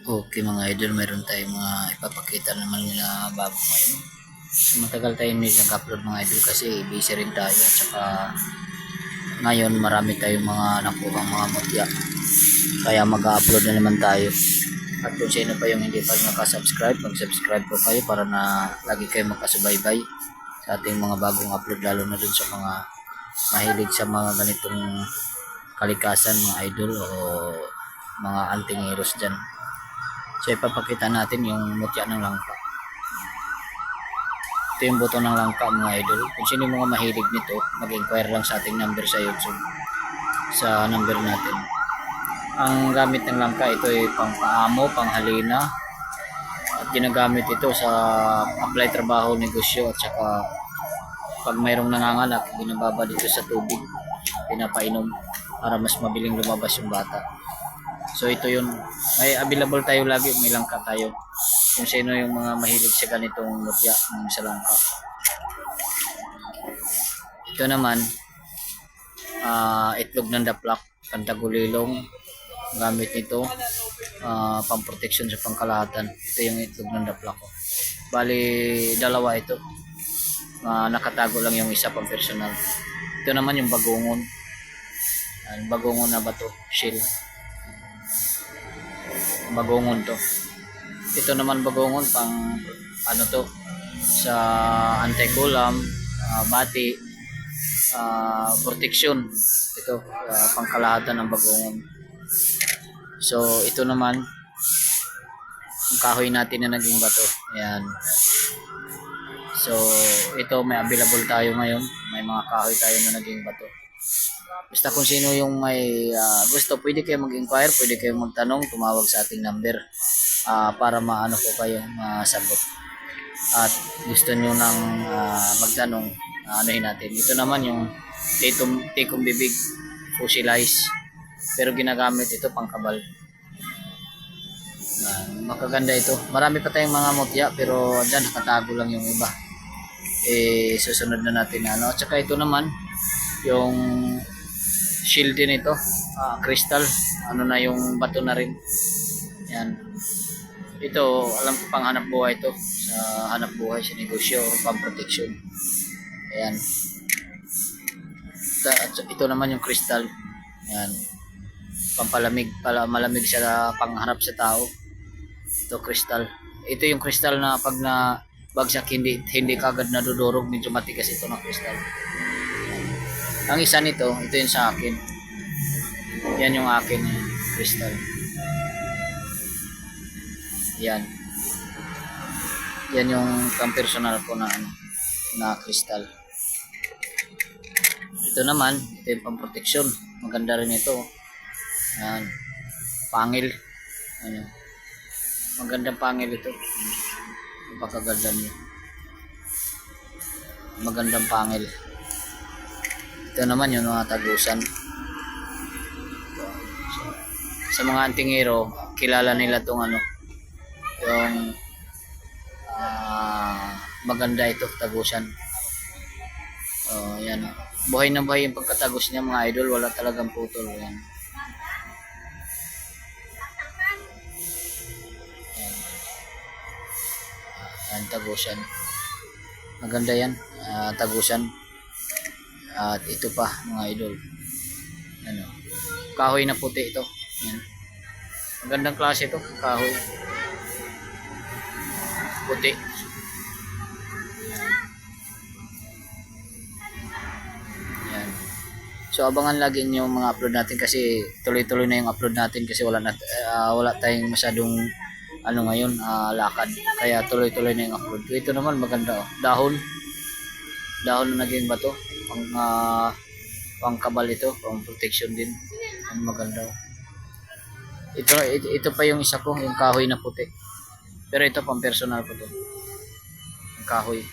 Okay mga idol, meron tayong mga ipapakita naman nila bago ngayon. So, matagal tayo hindi nag-upload mga idol kasi busy rin tayo at saka ngayon marami tayong mga nakuhang mga mutya. Kaya mag-upload na naman tayo. At kung sino pa yung hindi pa nakasubscribe, mag-subscribe po kayo para na lagi kayo makasubaybay sa ating mga bagong upload, lalo na dun sa mga mahilig sa mga ganitong kalikasan mga idol o mga anting heroes dyan. So ipapakita natin yung mutya ng langka. Ito yung buto ng langka mga idol. Kung sino yung mga mahilig nito, mag-inquire lang sa ating number sa YouTube. Sa number natin. Ang gamit ng langka, ito ay pang-paamo, panghalina. At ginagamit ito sa apply trabaho, negosyo at saka pag mayroong nanganganak, ginababa dito sa tubig, pinapainom para mas mabiling lumabas yung bata. So ito yun, may available tayo lagi, may langka tayo. Kung sino yung mga mahilig sa ganitong mutya ng sa langka. Ito naman, itlog ng daplak, kantagulilong, gamit nito, pamproteksyon sa pangkalahatan. Ito yung itlog ng daplak ko. Bali, dalawa ito. Nakatago lang yung isa pang personal. Ito naman yung bagungon. Bagungon na bato, shield. Bagungon to. Ito naman bagungon pang ano to sa anti-kulam, bati, protection. Ito pangkalahatan ng bagungon. So ito naman yung kahoy natin na naging bato. Ayan. So ito may available tayo ngayon. May mga kahoy tayo na naging bato. Basta kung sino yung may gusto, pwede kayo mag-inquire, pwede kayo magtanong, tumawag sa ating number para maano po kayo masagot. At gusto nyo nang magtanong, anuhin natin. Ito naman yung tikom bibig, fossilized, pero ginagamit ito pangkabal. Makaganda ito. Marami pa tayong mga mutya pero dyan nakatago lang yung iba. Susunod na natin ano. At saka ito naman yung shield din ito, crystal, ano na yung bato na rin. Yan. Ito, alam ko pang hanap buhay ito. Sa hanap buhay, sa negosyo, pang protection. Ayan. Ito naman yung crystal. Ayan. Pampalamig, malamig sa pangharap sa tao. Ito crystal. Ito yung crystal na pag na bagsak hindi kagad nadudurog, medyo matigas ito na crystal. Ang isa nito, ito yung sa akin. Yan yung akin, crystal. Yan. Yan yung personal ko na crystal. Ito naman, ito yung pang-protection. Maganda rin ito. Yan. Pangil. Ano. Magandang pangil ito. Napakaganda niya. Magandang pangil. Ito naman yung mga tagusan. Sa mga antingero, kilala nila itong yung maganda ito, tagusan. Yan. Buhay na buhay yung pagkatagos niya mga idol, wala talagang putol. Yan. Yan, tagusan. Maganda yan, tagusan. At ito pa mga idol, kahoy na puti ito. Yan. Magandang klase ito, kahoy puti. Yan. So abangan lagi yung mga upload natin kasi tuloy-tuloy na yung upload natin kasi wala tayong masyadong ngayon lakad, kaya tuloy-tuloy na yung upload. Ito naman maganda, dahon na naging bato, pang kabal ito, pang protection din. Ang maganda. Ito pa yung isa ko, yung kahoy na puti. Pero ito pang personal ko to. Yung kahoy.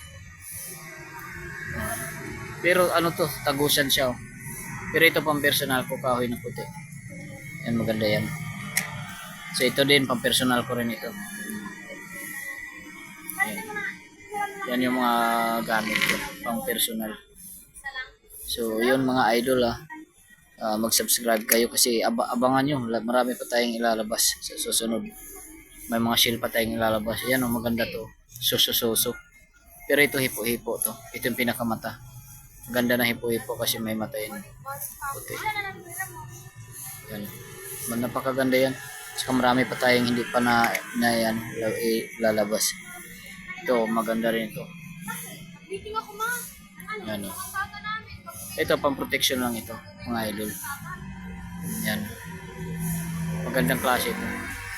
Pero to, tagusan siya. Pero ito pang personal ko, kahoy na puti. Yan, maganda yan. So ito din pang personal ko rin ito. Yan yung mga gamit ko, pang personal. So yun mga idol, mag-subscribe kayo kasi abangan nyo, marami pa tayong ilalabas sa susunod. May mga shell pa tayong ilalabas. Yan oh, maganda to. Suso. Pero ito hipo-hipo to. Ito yung pinakamata. Ganda na hipo-hipo kasi may mata yun. Puti. Yan. Napakaganda yan. Saka marami pa tayong hindi pa na yan ilalabas. Ito, maganda rin ito. Yan oh. Ito, pang protection lang ito, mga idol. Yan. Magandang klase ito.